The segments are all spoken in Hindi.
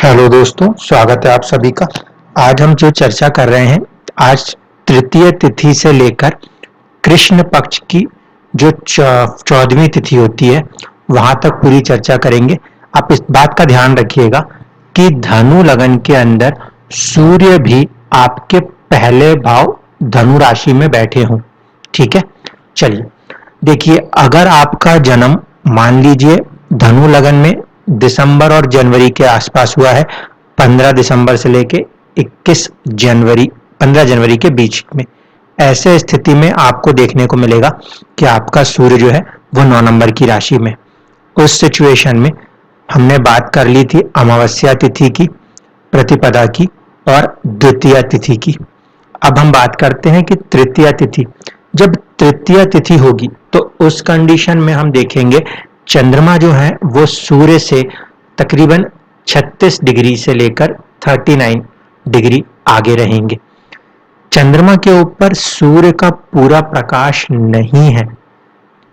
हेलो दोस्तों, स्वागत है आप सभी का। आज हम जो चर्चा कर रहे हैं, आज तृतीय तिथि से लेकर कृष्ण पक्ष की जो 14वीं तिथि होती है वहां तक पूरी चर्चा करेंगे। आप इस बात का ध्यान रखिएगा कि धनु लगन के अंदर सूर्य भी आपके पहले भाव धनु राशि में बैठे हों। ठीक है, चलिए देखिए, अगर आपका जन्म मान लीजिए धनु लगन में दिसंबर और जनवरी के आसपास हुआ है, 15 दिसंबर से लेके 15 जनवरी के बीच में, ऐसे स्थिति में आपको देखने को मिलेगा कि आपका सूर्य जो है वो 9 नंबर की राशि में। उस सिचुएशन में हमने बात कर ली थी अमावस्या तिथि की, प्रतिपदा की और द्वितीय तिथि की। अब हम बात करते हैं कि तृतीय तिथि। जब तृतीय तिथि होगी तो उस कंडीशन में हम देखेंगे चंद्रमा जो है वो सूर्य से तकरीबन 36 डिग्री से लेकर 39 डिग्री आगे रहेंगे। चंद्रमा के ऊपर सूर्य का पूरा प्रकाश नहीं है।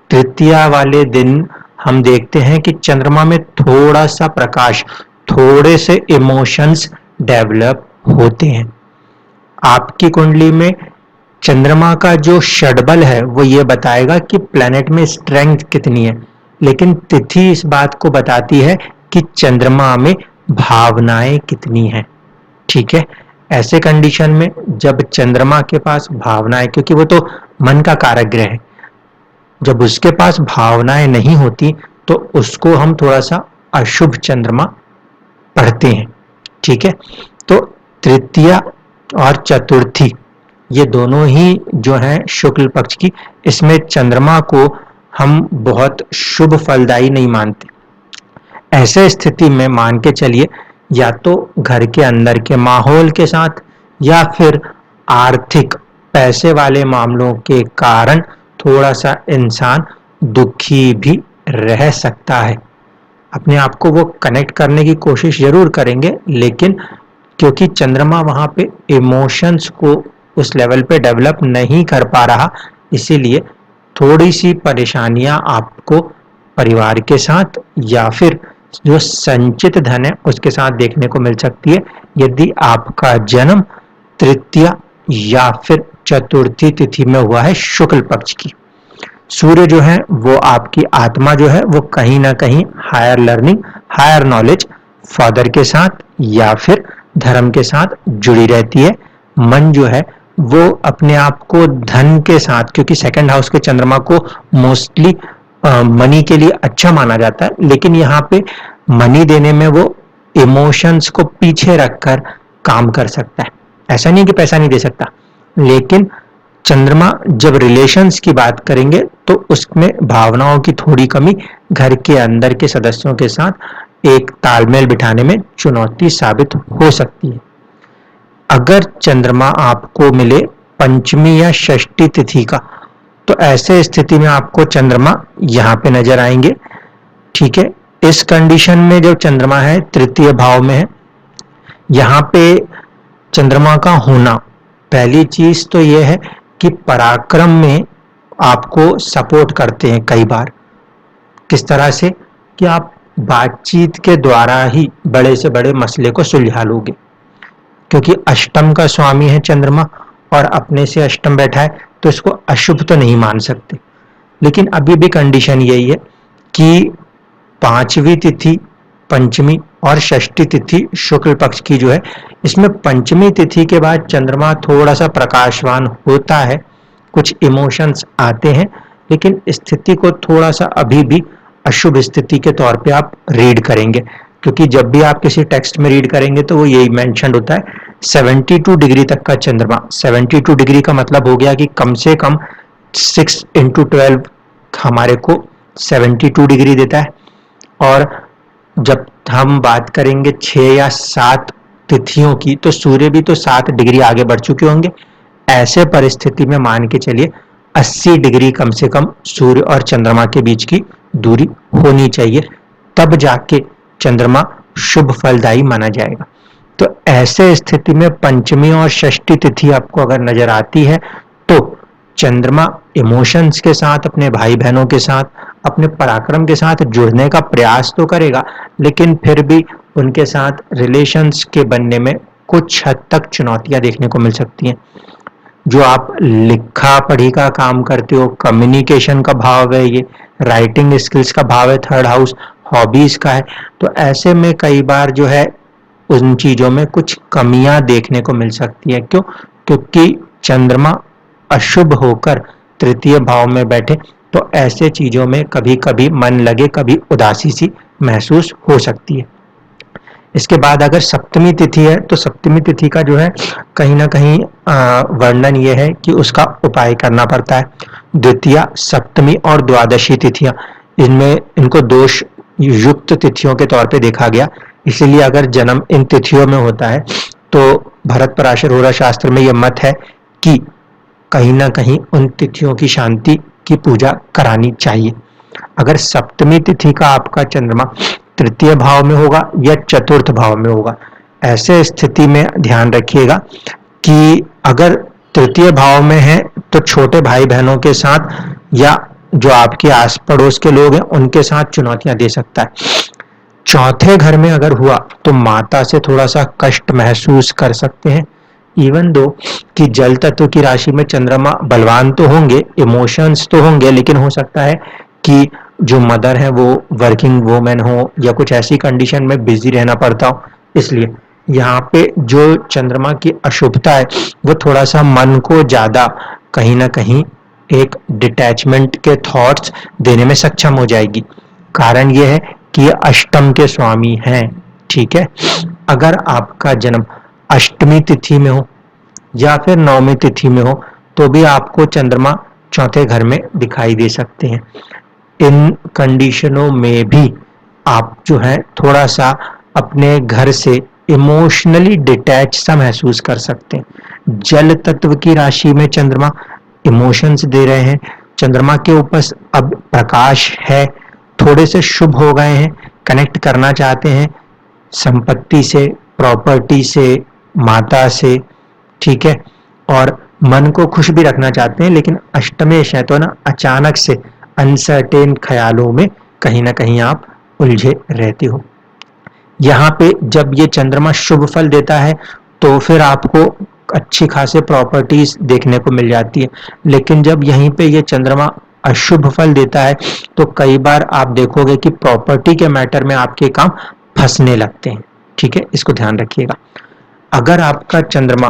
तृतीया वाले दिन हम देखते हैं कि चंद्रमा में थोड़ा सा प्रकाश, थोड़े से इमोशंस डेवलप होते हैं। आपकी कुंडली में चंद्रमा का जो षडबल है वो ये बताएगा कि प्लैनेट में स्ट्रेंथ कितनी है, लेकिन तिथि इस बात को बताती है कि चंद्रमा में भावनाएं कितनी हैं। ठीक है, ऐसे कंडीशन में जब चंद्रमा के पास भावनाएं, क्योंकि वो तो मन का कारक ग्रह है, जब उसके पास भावनाएं नहीं होती तो उसको हम थोड़ा सा अशुभ चंद्रमा पढ़ते हैं। ठीक है, तो तृतीया और चतुर्थी ये दोनों ही जो हैं शुक्ल पक्ष की, इसमें चंद्रमा को हम बहुत शुभ फलदायी नहीं मानते। ऐसे स्थिति में मान के चलिए, या तो घर के अंदर के माहौल के साथ या फिर आर्थिक पैसे वाले मामलों के कारण थोड़ा सा इंसान दुखी भी रह सकता है। अपने आप को वो कनेक्ट करने की कोशिश जरूर करेंगे, लेकिन क्योंकि चंद्रमा वहां पे इमोशंस को उस लेवल पे डेवलप नहीं कर पा रहा, इसीलिए थोड़ी सी परेशानियां आपको परिवार के साथ या फिर जो संचित धन है उसके साथ देखने को मिल सकती है, यदि आपका जन्म तृतीय या फिर चतुर्थी तिथि में हुआ है शुक्ल पक्ष की। सूर्य जो है वो आपकी आत्मा जो है वो कहीं ना कहीं higher learning, higher knowledge, father के साथ या फिर धर्म के साथ जुड़ी रहती है। मन जो है वो अपने आप को धन के साथ, क्योंकि सेकंड हाउस के चंद्रमा को मोस्टली मनी के लिए अच्छा माना जाता है, लेकिन यहाँ पे मनी देने में वो इमोशंस को पीछे रखकर काम कर सकता है। ऐसा नहीं कि पैसा नहीं दे सकता, लेकिन चंद्रमा जब रिलेशंस की बात करेंगे तो उसमें भावनाओं की थोड़ी कमी घर के अंदर के सदस्यों के साथ एक तालमेल बिठाने में चुनौती साबित हो सकती है। अगर चंद्रमा आपको मिले पंचमी या षष्ठी तिथि का, तो ऐसे स्थिति में आपको चंद्रमा यहाँ पे नजर आएंगे। ठीक है, इस कंडीशन में जब चंद्रमा है तृतीय भाव में है, यहाँ पे चंद्रमा का होना, पहली चीज तो यह है कि पराक्रम में आपको सपोर्ट करते हैं कई बार। किस तरह से कि आप बातचीत के द्वारा ही बड़े से बड़े मसले को सुलझा लोगे, क्योंकि अष्टम का स्वामी है चंद्रमा और अपने से अष्टम बैठा है, तो इसको अशुभ तो नहीं मान सकते। लेकिन अभी भी कंडीशन यही है कि पांचवी तिथि, पंचमी और षष्ठी तिथि शुक्ल पक्ष की जो है, इसमें पंचमी तिथि के बाद चंद्रमा थोड़ा सा प्रकाशवान होता है, कुछ इमोशंस आते हैं, लेकिन स्थिति को थोड़ा सा अभी भी अशुभ स्थिति के तौर पे आप रीड करेंगे, क्योंकि जब भी आप किसी टेक्स्ट में रीड करेंगे तो वो यही मेंशन होता है 72 डिग्री तक का चंद्रमा। 72 डिग्री का मतलब हो गया कि कम से कम 6 into 12 हमारे को 72 डिग्री देता है। और जब हम बात करेंगे 6 या 7 तिथियों की, तो सूर्य भी तो 7 डिग्री आगे बढ़ चुके होंगे। ऐसे परिस्थिति में मान के चलिए 80 डिग्री कम से कम सूर्य और चंद्रमा के बीच की दूरी होनी चाहिए, तब जाके चंद्रमा शुभ फलदायी माना जाएगा। तो ऐसे स्थिति में पंचमी और षष्ठी तिथि आपको अगर नजर आती है तो चंद्रमा इमोशंस के साथ, अपने भाई बहनों के साथ, अपने पराक्रम के साथ जुड़ने का प्रयास तो करेगा, लेकिन फिर भी उनके साथ रिलेशंस के बनने में कुछ हद तक चुनौतियां देखने को मिल सकती हैं। जो आप लिखा पढ़ी का काम करते हो, कम्युनिकेशन का भाव है, ये राइटिंग स्किल्स का भाव है, थर्ड हाउस हॉबीज का है, तो ऐसे में कई बार जो है उन चीजों में कुछ कमियां देखने को मिल सकती है। क्यों? क्योंकि चंद्रमा अशुभ होकर तृतीय भाव में बैठे, तो ऐसे चीजों में कभी कभी मन लगे, कभी उदासी सी महसूस हो सकती है। इसके बाद अगर सप्तमी तिथि है, तो सप्तमी तिथि का जो है कहीं ना कहीं वर्णन ये है कि उसका उपाय करना पड़ता है। द्वितीया, सप्तमी और द्वादशी तिथियां, इनमें इनको दोष युक्त तिथियों के तौर पे देखा गया। इसीलिए अगर जन्म इन तिथियों में होता है तो भरत पराशर होरा शास्त्र में यह मत है कि कहीं ना कहीं उन तिथियों की शांति की पूजा करानी चाहिए। अगर सप्तमी तिथि का आपका चंद्रमा तृतीय भाव में होगा या चतुर्थ भाव में होगा, ऐसे स्थिति में ध्यान रखिएगा कि अगर तृतीय भाव में है तो छोटे भाई बहनों के साथ या जो आपके आस पड़ोस के लोग हैं उनके साथ चुनौतियां दे सकता है। चौथे घर में अगर हुआ तो माता से थोड़ा सा कष्ट महसूस कर सकते हैं। इवन दो कि जल तत्व की राशि में चंद्रमा बलवान तो होंगे, इमोशंस तो होंगे, लेकिन हो सकता है कि जो मदर है वो वर्किंग वुमेन हो या कुछ ऐसी कंडीशन में बिजी रहना पड़ता हो। इसलिए यहाँ पे जो चंद्रमा की अशुभता है वो थोड़ा सा मन को ज्यादा कहीं ना कहीं एक डिटैचमेंट के थॉट्स देने में सक्षम हो जाएगी। कारण ये है कि ये अष्टम के स्वामी हैं। ठीक है, अगर आपका जन्म अष्टमी तिथि में हो या फिर नवमी तिथि में हो तो भी आपको चंद्रमा चौथे घर में दिखाई दे सकते हैं। इन कंडीशनों में भी आप जो है थोड़ा सा अपने घर से इमोशनली डिटैच सा महसूस कर सकते हैं। जल तत्व की राशि में चंद्रमा इमोशंस दे रहे हैं, चंद्रमा के ऊपर अब प्रकाश है, थोड़े से शुभ हो गए हैं, कनेक्ट करना चाहते हैं संपत्ति से, प्रॉपर्टी से, माता से, ठीक है, और मन को खुश भी रखना चाहते हैं, लेकिन अष्टमेश है तो ना अचानक से अनसर्टेन ख्यालों में कहीं ना कहीं आप उलझे रहते हो। यहाँ पे जब ये चंद्रमा शुभ फल देता है तो फिर आपको अच्छी खासे प्रॉपर्टीज देखने को मिल जाती है, लेकिन जब यहीं पे ये चंद्रमा अशुभ फल देता है तो कई बार आप देखोगे कि प्रॉपर्टी के मैटर में आपके काम फंसने लगते हैं। ठीक है, इसको ध्यान रखिएगा। अगर आपका चंद्रमा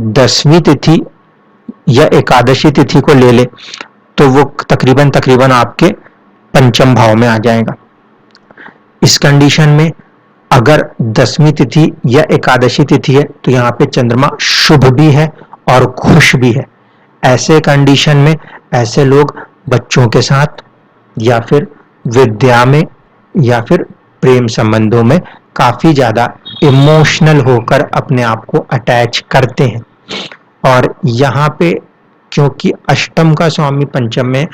10वीं तिथि या एकादशी तिथि को ले ले तो वो तकरीबन तकरीबन आपके पंचम भाव में आ जाएगा। इस कंडीशन में अगर 10वीं तिथि या एकादशी तिथि है तो यहाँ पे चंद्रमा शुभ भी है और खुश भी है। ऐसे कंडीशन में ऐसे लोग बच्चों के साथ या फिर विद्या में या फिर प्रेम संबंधों में काफी ज्यादा इमोशनल होकर अपने आप को अटैच करते हैं। और यहाँ पे क्योंकि अष्टम का स्वामी पंचम में,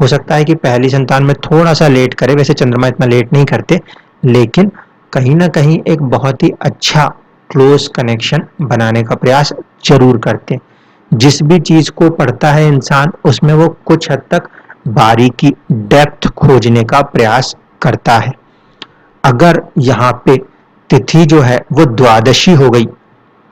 हो सकता है कि पहली संतान में थोड़ा सा लेट करे, वैसे चंद्रमा इतना लेट नहीं करते, लेकिन कहीं ना कहीं एक बहुत ही अच्छा क्लोज कनेक्शन बनाने का प्रयास जरूर करते हैं। जिस भी चीज को पढ़ता है इंसान उसमें वो कुछ हद तक बारीकी, डेप्थ खोजने का प्रयास करता है। अगर यहाँ पे तिथि जो है वो द्वादशी हो गई,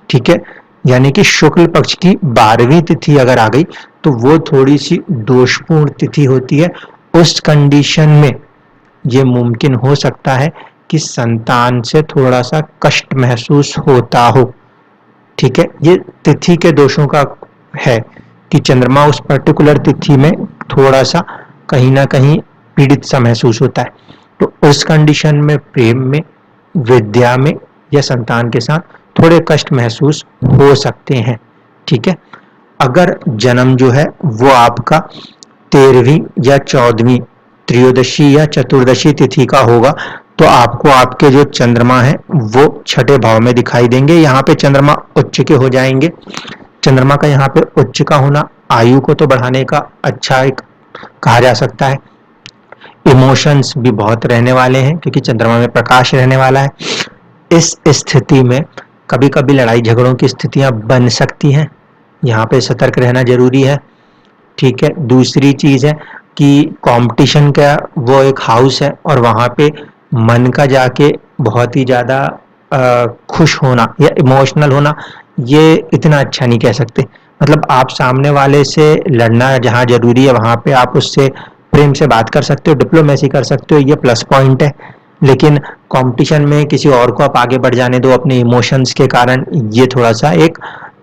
ठीक है, यानी कि शुक्ल पक्ष की 12वीं तिथि अगर आ गई तो वो थोड़ी सी दोषपूर्ण तिथि होती है। उस कंडीशन में ये मुमकिन हो सकता है कि संतान से थोड़ा सा कष्ट महसूस होता हो। ठीक है, ये तिथि के दोषों का है कि चंद्रमा उस पर्टिकुलर तिथि में थोड़ा सा कहीं ना कहीं पीड़ित सा महसूस होता है। तो उस कंडीशन में प्रेम में, विद्या में या संतान के साथ थोड़े कष्ट महसूस हो सकते हैं। ठीक है, अगर जन्म जो है वो आपका 13वीं या 14वीं, त्रयोदशी या चतुर्दशी तिथि का होगा तो आपको आपके जो चंद्रमा है वो छठे भाव में दिखाई देंगे। यहाँ पे चंद्रमा उच्च के हो जाएंगे। चंद्रमा का यहाँ पे उच्च का होना आयु को तो बढ़ाने का अच्छा एक कहा जा सकता है। इमोशंस भी बहुत रहने वाले हैं क्योंकि चंद्रमा में प्रकाश रहने वाला है। इस स्थिति में कभी कभी लड़ाई झगड़ों की स्थितियां बन सकती हैं, यहाँ पे सतर्क रहना जरूरी है। ठीक है, दूसरी चीज है कि कंपटीशन का वो एक हाउस है और वहां पे मन का जाके बहुत ही ज्यादा खुश होना या इमोशनल होना, ये इतना अच्छा नहीं कह सकते। मतलब आप सामने वाले से लड़ना जहाँ जरूरी है वहां पे आप उससे प्रेम से बात कर सकते हो, डिप्लोमेसी कर सकते हो, ये प्लस पॉइंट है। लेकिन कंपटीशन में किसी और को आप आगे बढ़ जाने दो अपने इमोशंस के कारण, ये थोड़ा सा एक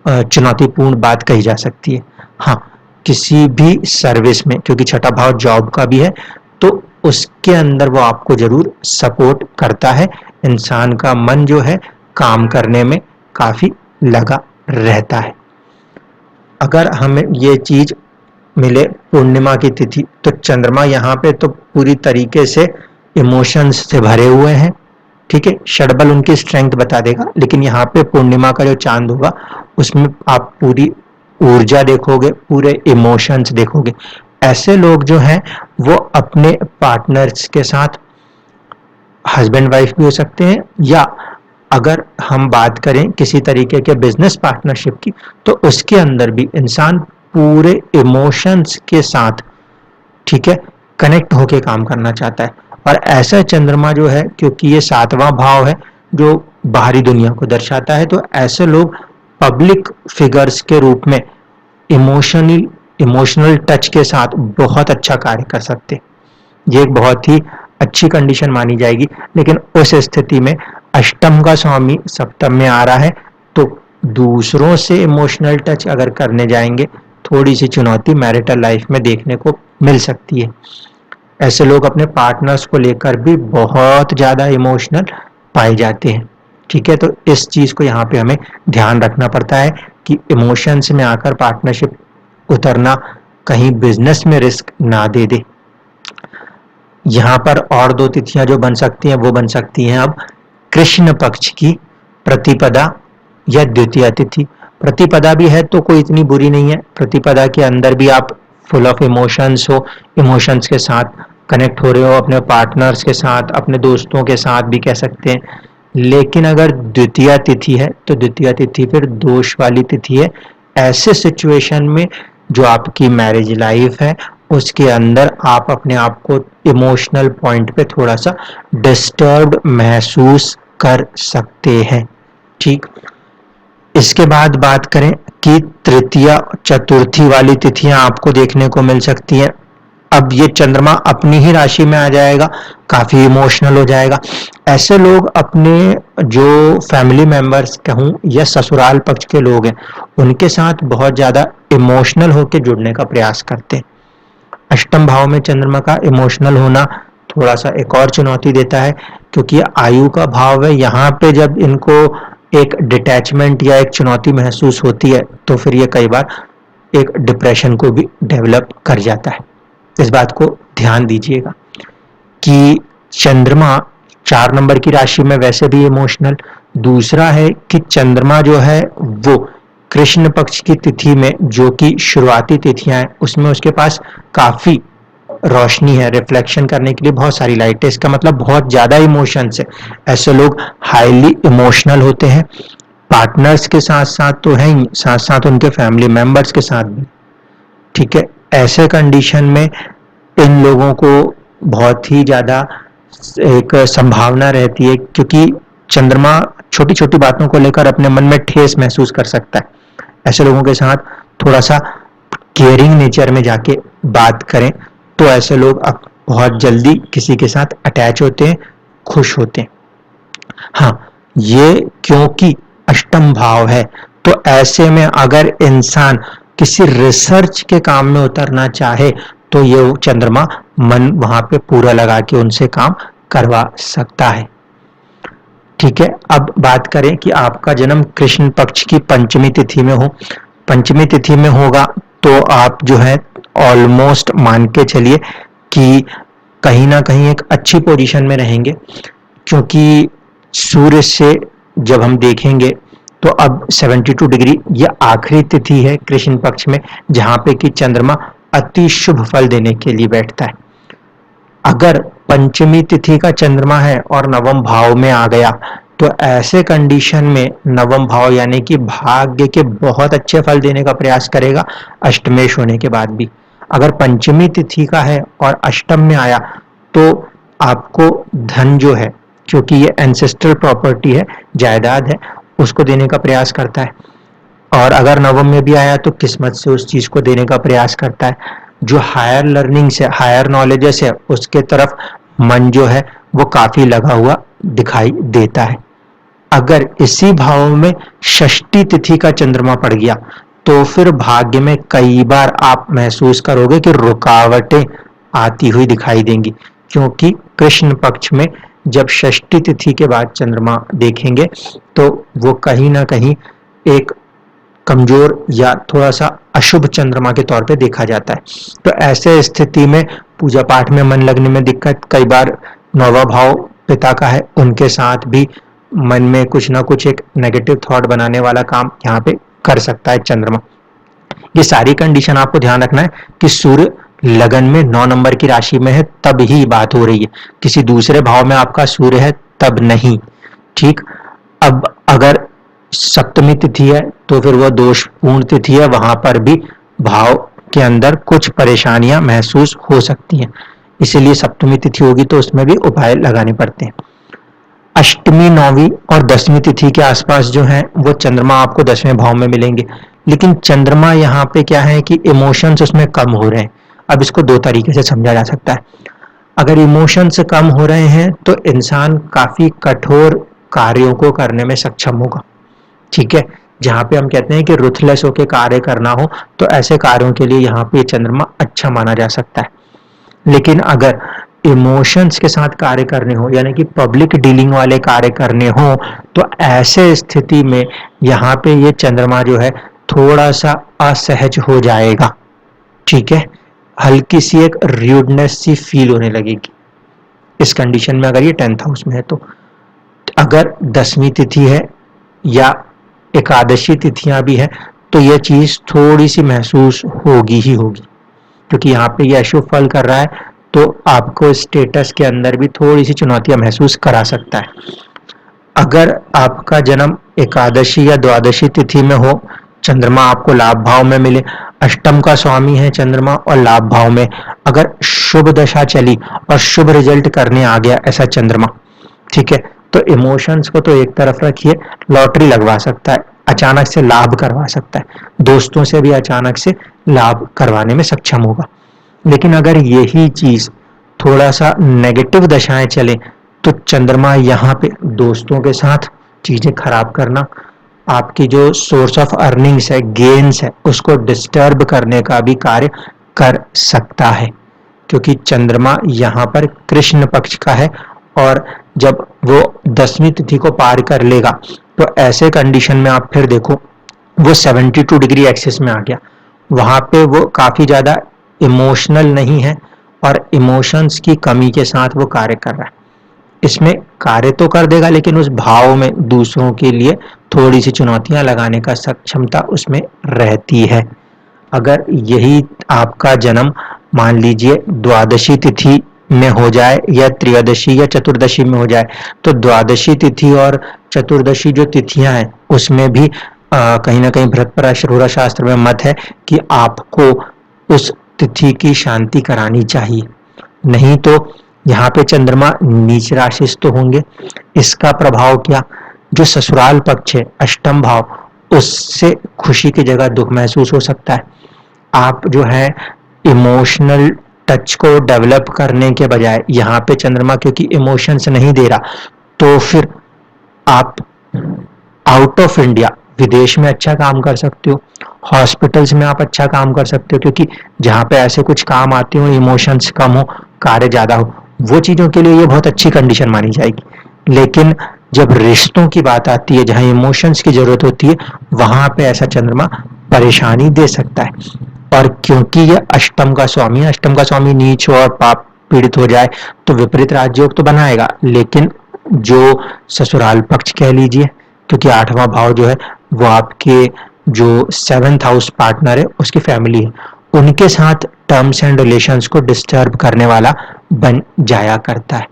चुनौतीपूर्ण बात कही जा सकती है। हाँ, किसी भी सर्विस में, क्योंकि छठा भाव जॉब का भी है, तो उसके अंदर वो आपको जरूर सपोर्ट करता है। इंसान का मन जो है काम करने में काफी लगा रहता है। अगर हमें ये चीज मिले पूर्णिमा की तिथि, तो चंद्रमा यहाँ पे तो पूरी तरीके से इमोशंस से भरे हुए हैं, ठीक है, षडबल उनकी स्ट्रेंथ बता देगा। लेकिन यहाँ पे पूर्णिमा का जो चांद होगा उसमें आप पूरी ऊर्जा देखोगे, पूरे इमोशंस देखोगे। ऐसे लोग जो हैं वो अपने पार्टनर्स के साथ, हस्बैंड वाइफ भी हो सकते हैं, या अगर हम बात करें किसी तरीके के बिजनेस पार्टनरशिप की, तो उसके अंदर भी इंसान पूरे इमोशंस के साथ, ठीक है, कनेक्ट होके काम करना चाहता है। और ऐसा चंद्रमा जो है, क्योंकि ये 7वां भाव है जो बाहरी दुनिया को दर्शाता है, तो ऐसे लोग पब्लिक फिगर्स के रूप में इमोशनल टच के साथ बहुत अच्छा कार्य कर सकते हैं। ये एक बहुत ही अच्छी कंडीशन मानी जाएगी। लेकिन उस स्थिति में अष्टम का स्वामी सप्तम में आ रहा है, तो दूसरों से इमोशनल टच अगर करने जाएंगे, थोड़ी सी चुनौती मैरिटल लाइफ में देखने को मिल सकती है। ऐसे लोग अपने पार्टनर्स को लेकर भी बहुत ज्यादा इमोशनल पाए जाते हैं, ठीक है। तो इस चीज को यहाँ पे हमें ध्यान रखना पड़ता है कि इमोशंस में आकर पार्टनरशिप उतरना कहीं बिजनेस में रिस्क ना दे दे। यहाँ पर और 2 तिथियां जो बन सकती हैं वो बन सकती हैं अब कृष्ण पक्ष की प्रतिपदा या द्वितीय तिथि। प्रतिपदा भी है तो कोई इतनी बुरी नहीं है, प्रतिपदा के अंदर भी आप फुल ऑफ इमोशंस हो, इमोशंस के साथ कनेक्ट हो रहे हो, अपने पार्टनर्स के साथ, अपने दोस्तों के साथ भी कह सकते हैं। लेकिन अगर द्वितीय तिथि है तो द्वितीय तिथि फिर दोष वाली तिथि है। ऐसे सिचुएशन में जो आपकी मैरिज लाइफ है उसके अंदर आप अपने आप को इमोशनल पॉइंट पे थोड़ा सा डिस्टर्ब महसूस कर सकते हैं, ठीक। इसके बाद बात करें कि तृतीया चतुर्थी वाली तिथियां आपको देखने को मिल सकती हैं। अब ये चंद्रमा अपनी ही राशि में आ जाएगा, काफी इमोशनल हो जाएगा। ऐसे लोग अपने जो फैमिली मेंबर्स कहूं या ससुराल पक्ष के लोग हैं उनके साथ बहुत ज्यादा इमोशनल होकर जुड़ने का प्रयास करते हैं। अष्टम भाव में चंद्रमा का इमोशनल होना थोड़ा सा एक और चुनौती देता है, क्योंकि आयु का भाव है। यहाँ पे जब इनको एक डिटैचमेंट या एक चुनौती महसूस होती है तो फिर ये कई बार एक डिप्रेशन को भी डेवलप कर जाता है। इस बात को ध्यान दीजिएगा कि चंद्रमा 4 नंबर की राशि में वैसे भी इमोशनल। दूसरा है कि चंद्रमा जो है वो कृष्ण पक्ष की तिथि में, जो कि शुरुआती तिथियां हैं, उसमें उसके पास काफी रोशनी है, रिफ्लेक्शन करने के लिए बहुत सारी लाइट है। इसका मतलब बहुत ज्यादा इमोशंस है। ऐसे लोग हाईली इमोशनल होते हैं, पार्टनर्स के साथ साथ तो है ही, साथ साथ उनके फैमिली मेंबर्स के साथ भी, ठीक है। ऐसे कंडीशन में इन लोगों को बहुत ही ज्यादा एक संभावना रहती है, क्योंकि चंद्रमा छोटी छोटी बातों को लेकर अपने मन में ठेस महसूस कर सकता है। ऐसे लोगों के साथ थोड़ा सा केयरिंग नेचर में जाके बात करें तो ऐसे लोग अब बहुत जल्दी किसी के साथ अटैच होते हैं, खुश होते हैं। हाँ, ये क्योंकि अष्टम भाव है, तो ऐसे में अगर इंसान किसी रिसर्च के काम में उतरना चाहे तो ये चंद्रमा मन वहां पे पूरा लगा के उनसे काम करवा सकता है, ठीक है। अब बात करें कि आपका जन्म कृष्ण पक्ष की पंचमी तिथि में हो, पंचमी तिथि में होगा तो आप जो है ऑलमोस्ट मान के चलिए कि कहीं ना कहीं एक अच्छी पोजीशन में रहेंगे, क्योंकि सूर्य से जब हम देखेंगे तो अब 72 डिग्री यह आखिरी तिथि है कृष्ण पक्ष में जहां पे कि चंद्रमा अति शुभ फल देने के लिए बैठता है। अगर पंचमी तिथि का चंद्रमा है और नवम भाव में आ गया तो ऐसे कंडीशन में नवम भाव यानी कि भाग्य के बहुत अच्छे फल देने का प्रयास करेगा अष्टमेश होने के बाद भी। अगर पंचमी तिथि का है और अष्टम में आया तो आपको धन जो है क्योंकि ये एंसेस्ट्रल प्रॉपर्टी है, जायदाद है, उसको देने का प्रयास करता है। और अगर नवम में भी आया तो किस्मत से उस चीज को देने का प्रयास करता है। जो हायर लर्निंग से, हायर नॉलेजेस है, उसके तरफ मन जो है वो काफी लगा हुआ दिखाई देता है। अगर इसी भाव में षष्ठी तिथि का चंद्रमा पड़ गया तो फिर भाग्य में कई बार आप महसूस करोगे कि रुकावटें आती हुई दिखाई देंगी, क्योंकि कृष्ण पक्ष में जब षष्ठी तिथि के बाद चंद्रमा देखेंगे तो वो कहीं ना कहीं एक कमजोर या थोड़ा सा अशुभ चंद्रमा के तौर पे देखा जाता है। तो ऐसे स्थिति में पूजा पाठ में मन लगने में दिक्कत, कई बार नौवा भाव पिता का है, उनके साथ भी मन में कुछ ना कुछ एक नेगेटिव थॉट बनाने वाला काम यहाँ पे कर सकता है चंद्रमा। ये सारी कंडीशन आपको ध्यान रखना है कि सूर्य लगन में 9 नंबर की राशि में है तब ही बात हो रही है, किसी दूसरे भाव में आपका सूर्य है तब नहीं। ठीक, अब अगर सप्तमी तिथि है तो फिर वह दोषपूर्ण तिथि है, वहां पर भी भाव के अंदर कुछ परेशानियां महसूस हो सकती हैं, इसीलिए सप्तमी तिथि होगी तो उसमें भी उपाय लगाने पड़ते हैं। अष्टमी, नौवीं और 10वीं तिथि के आसपास जो है वो चंद्रमा आपको 10वें भाव में मिलेंगे, लेकिन चंद्रमा यहाँ पे क्या है कि इमोशंस उसमें कम हो रहे हैं। अब इसको दो तरीके से समझा जा सकता है। अगर इमोशंस कम हो रहे हैं तो इंसान काफी कठोर कार्यों को करने में सक्षम होगा। ठीक है, जहां पे हम कहते हैं कि रुथलेस होकर कार्य करना हो तो ऐसे कार्यों के लिए यहाँ पे चंद्रमा अच्छा माना जा सकता है। लेकिन अगर इमोशंस के साथ कार्य करने हो, यानी कि पब्लिक डीलिंग वाले कार्य करने हो, तो ऐसे स्थिति में यहाँ पे ये चंद्रमा जो है थोड़ा सा असहज हो जाएगा। ठीक है, हल्की सी एक र्यूडनेस सी फील होने लगेगी इस कंडीशन में, अगर ये 10th हाउस में है तो। अगर 10वीं तिथि है या एकादशी तिथियां भी है तो यह चीज थोड़ी सी महसूस होगी ही होगी, क्योंकि यहाँ पे ये अशुभ फल कर रहा है तो आपको स्टेटस के अंदर भी थोड़ी सी चुनौतियां महसूस करा सकता है। अगर आपका जन्म एकादशी या द्वादशी तिथि में हो, चंद्रमा आपको लाभ भाव में मिले, अष्टम का स्वामी है चंद्रमा और लाभ भाव में, अगर शुभ दशा चली और शुभ रिजल्ट करने आ गया ऐसा चंद्रमा, ठीक है, तो इमोशंस को तो एक तरफ रखिए, लॉटरी लगवा सकता है, अचानक से लाभ करवा सकता है, दोस्तों से भी अचानक से लाभ करवाने में सक्षम होगा। लेकिन अगर यही चीज थोड़ा सा नेगेटिव दशाएं चले तो चंद्रमा यहाँ पे दोस्तों के साथ चीजें खराब करना, आपकी जो सोर्स ऑफ अर्निंग्स है, गेन्स है, उसको डिस्टर्ब करने का भी कार्य कर सकता है, क्योंकि चंद्रमा यहाँ पर कृष्ण पक्ष का है और जब वो 10वीं तिथि को पार कर लेगा तो ऐसे कंडीशन में आप फिर देखो वो 72 डिग्री एक्सिस में आ गया, वहां पे वो काफी ज्यादा इमोशनल नहीं है और इमोशंस की कमी के साथ वो कार्य कर रहा है। इसमें कार्य तो कर देगा लेकिन उस भाव में दूसरों के लिए थोड़ी सी चुनौतियां लगाने का सक्षमता उसमें रहती है। अगर यही आपका जन्म मान लीजिए द्वादशी तिथि में हो जाए या त्रयोदशी या चतुर्दशी में हो जाए, तो द्वादशी तिथि और चतुर्दशी जो तिथियां हैं उसमें भी कहीं ना कहीं बृहस्पति शास्त्र में मत है कि आपको उस तिथि की शांति करानी चाहिए, नहीं तो यहाँ पे चंद्रमा नीच राशि तो होंगे। इसका प्रभाव क्या, जो ससुराल पक्ष है अष्टम भाव, उससे खुशी की जगह दुख महसूस हो सकता है। आप जो है इमोशनल टच को डेवलप करने के बजाय यहाँ पे चंद्रमा क्योंकि इमोशंस नहीं दे रहा, तो फिर आप आउट ऑफ इंडिया विदेश में अच्छा काम कर सकते हो, हॉस्पिटल्स में आप अच्छा काम कर सकते हो, क्योंकि जहाँ पे ऐसे कुछ काम आते हो, इमोशंस कम हो, कार्य ज्यादा हो, वो चीजों के लिए ये बहुत अच्छी कंडीशन मानी जाएगी। लेकिन जब रिश्तों की बात आती है, जहां इमोशंस की जरूरत होती है, वहां पे ऐसा चंद्रमा परेशानी दे सकता है। और क्योंकि ये अष्टम का स्वामी है, अष्टम का स्वामी नीच और पाप पीड़ित हो जाए तो विपरीत राजयोग तो बनाएगा, लेकिन जो ससुराल पक्ष कह लीजिए, क्योंकि 8वां भाव जो है वो आपके जो 7th हाउस पार्टनर है उसकी फैमिली है, उनके साथ टर्म्स एंड रिलेशंस को डिस्टर्ब करने वाला बन जाया करता है।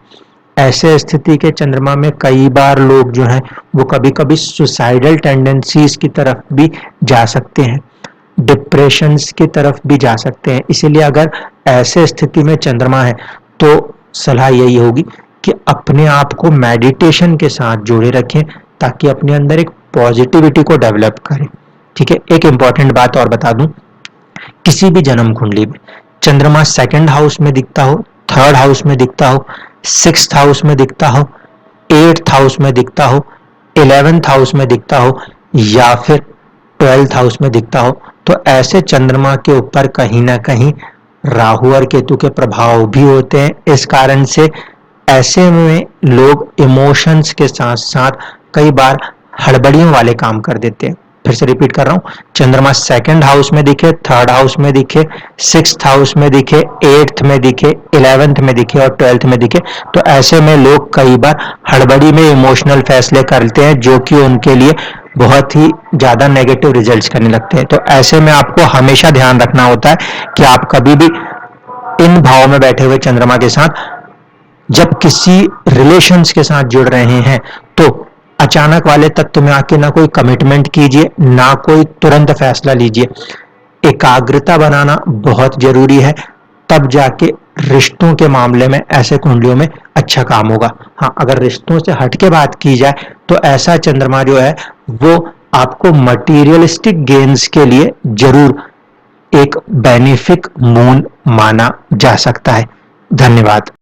ऐसे स्थिति के चंद्रमा में कई बार लोग जो हैं वो कभी कभी सुसाइडल टेंडेंसीज की तरफ भी जा सकते हैं, डिप्रेशंस की तरफ भी जा सकते हैं। इसीलिए अगर ऐसे स्थिति में चंद्रमा है तो सलाह यही होगी कि अपने आप को मेडिटेशन के साथ जोड़े रखें ताकि अपने अंदर एक पॉजिटिविटी को डेवलप करें। ठीक है, एक इंपॉर्टेंट बात और बता दूं, किसी भी जन्म कुंडली में चंद्रमा सेकंड हाउस में दिखता हो, थर्ड हाउस में दिखता हो, सिक्स्थ हाउस में दिखता हो, एट्थ हाउस में दिखता हो, 11th हाउस में दिखता हो या फिर 12th हाउस में दिखता हो, तो ऐसे चंद्रमा के ऊपर कहीं ना कहीं राहु और केतु के प्रभाव भी होते हैं। इस कारण से ऐसे में लोग इमोशंस के साथ साथ कई बार हड़बड़ियों वाले काम कर देते हैं। फिर से रिपीट कर रहा हूं, चंद्रमा सेकंड हाउस में दिखे, थर्ड हाउस में दिखे, सिक्स्थ हाउस में दिखे, एट्थ में दिखे, 11th में दिखे और 12th में दिखे, तो ऐसे में लोग कई बार हड़बड़ी में इमोशनल फैसले करते हैं जो कि उनके लिए बहुत ही ज्यादा नेगेटिव रिजल्ट्स करने लगते हैं। तो ऐसे में आपको हमेशा ध्यान रखना होता है कि आप कभी भी इन भाव में बैठे हुए चंद्रमा के साथ जब किसी रिलेशंस के साथ जुड़ रहे हैं तो अचानक वाले तत्व में आके ना कोई कमिटमेंट कीजिए, ना कोई तुरंत फैसला लीजिए। एकाग्रता बनाना बहुत जरूरी है, तब जाके रिश्तों के मामले में ऐसे कुंडलियों में अच्छा काम होगा। हाँ, अगर रिश्तों से हट के बात की जाए तो ऐसा चंद्रमा जो है वो आपको मटीरियलिस्टिक गेन्स के लिए जरूर एक बेनिफिक मून माना जा सकता है। धन्यवाद।